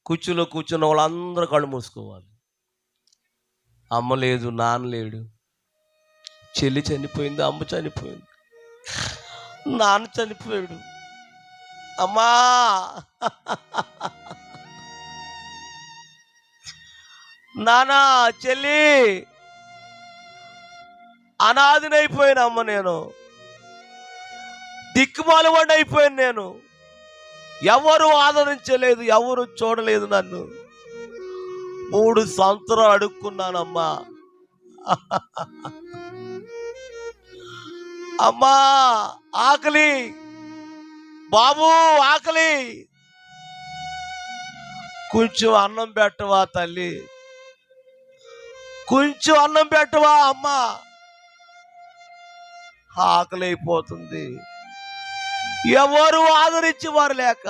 కుర్చీలో కూర్చున్న వాళ్ళందరూ కళ్ళు మూసుకోవాలి. అమ్మ లేదు, నాన్న లేడు, చెల్లి చనిపోయింది, అమ్మ చనిపోయింది, నాన్న చనిపోయాడు. అమ్మా నానా, చెల్లి, అనాథనైపోయాను అమ్మ, నేను దిక్కుమాలవాడిని అయిపోయాను. నేను ఎవరు ఆదరించలేదు, ఎవరు చూడలేదు నన్ను. 3 సంవత్సరాలు అడుక్కున్నానమ్మా. అమ్మా ఆకలి, బాబు ఆకలి, కొంచెం అన్నం పెట్టవా తల్లి, కొంచెం అన్నం పెట్టవా అమ్మా, ఆకలి అయిపోతుంది. ఎవరు ఆదరించేవారు లేక